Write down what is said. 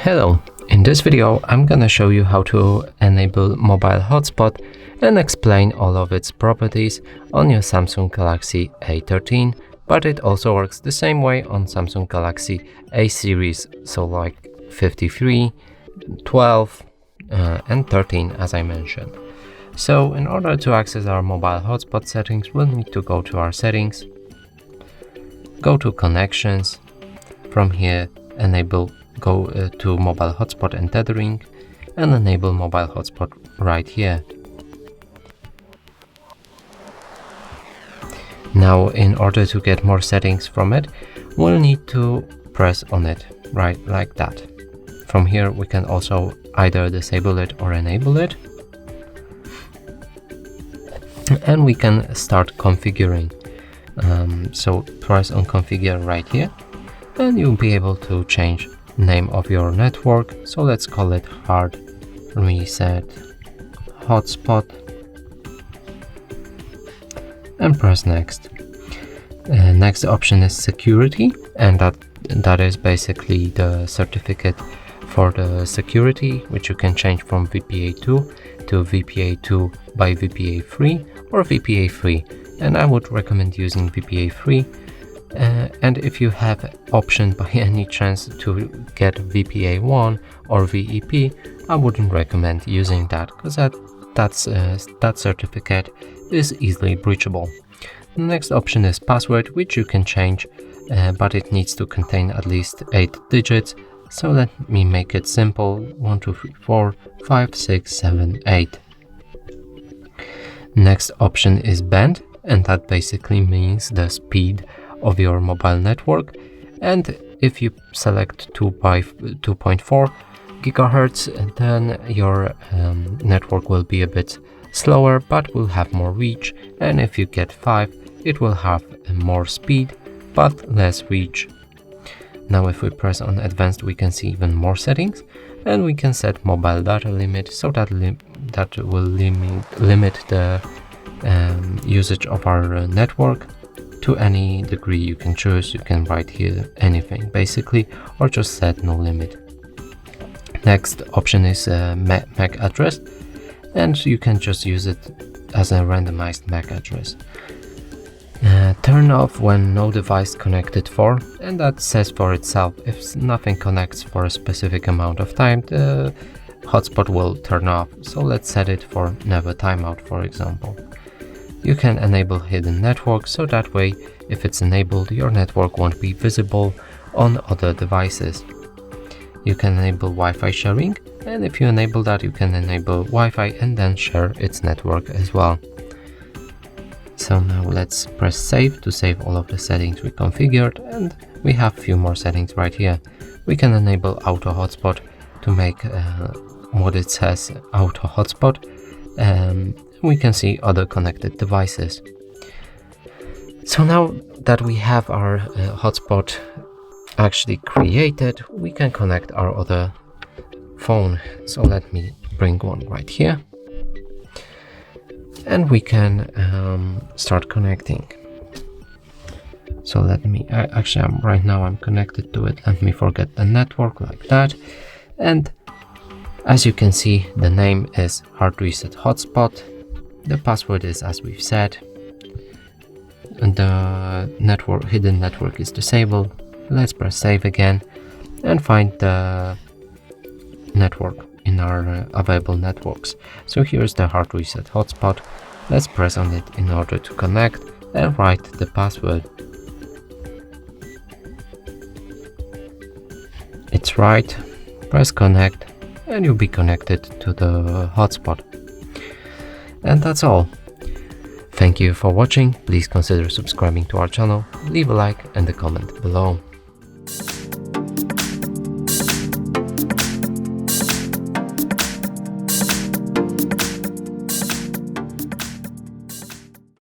Hello, in this video I'm gonna show you how to enable mobile hotspot and explain all of its properties on your Samsung Galaxy A13, but it also works the same way on Samsung Galaxy A series, so like 53, 12 and 13 as I mentioned. So in order to access our mobile hotspot settings, we'll need to go to our settings, go to connections, from here go to mobile hotspot and tethering and enable mobile hotspot right here. Now in order to get more settings from it, we'll need to press on it right like that. From here we can also either disable it or enable it, and we can start configuring. So press on configure right here and you'll be able to change name of your network. So let's call it hard reset hotspot and press next. Next option is security, and that is basically the certificate for the security, which you can change from VPA2 to VPA2 by VPA3 or VPA3, and I would recommend using VPA3. And if you have option by any chance to get VPA1 or VEP, I wouldn't recommend using that, because that certificate is easily breachable. The next option is password, which you can change, but it needs to contain at least 8 digits. So let me make it simple: 1 2 3 4 5 6 7 8. Next option is band, and that basically means the speed of your mobile network, and if you select 2.4 gigahertz, then your network will be a bit slower but will have more reach, and if you get 5, it will have more speed but less reach. Now if we press on advanced, we can see even more settings, and we can set mobile data limit, so that will limit the usage of our network to any degree you can choose. You can write here anything basically, or just set no limit. Next option is MAC address, and you can just use it as a randomized MAC address. Turn off when no device connected for, and that says for itself. If nothing connects for a specific amount of time, the hotspot will turn off. So let's set it for never timeout, for example. You can enable hidden network, so that way if it's enabled, your network won't be visible on other devices. You can enable Wi-Fi sharing, and if you enable that, you can enable Wi-Fi and then share its network as well. So now let's press save to save all of the settings we configured, and we have a few more settings right here. We can enable auto hotspot to make what it says auto hotspot. We can see other connected devices. So now that we have our hotspot actually created, we can connect our other phone. So let me bring one right here, and we can start connecting. So let me right now I'm connected to it. Let me forget the network like that, and as you can see, the name is hard reset hotspot. The password is as we've said, and the hidden network is disabled. Let's press save again and find the network in our available networks. So here's the hard reset hotspot. Let's press on it in order to connect and write the password. It's right. Press connect and you'll be connected to the hotspot. And that's all. Thank you for watching. Please consider subscribing to our channel, leave a like and a comment below.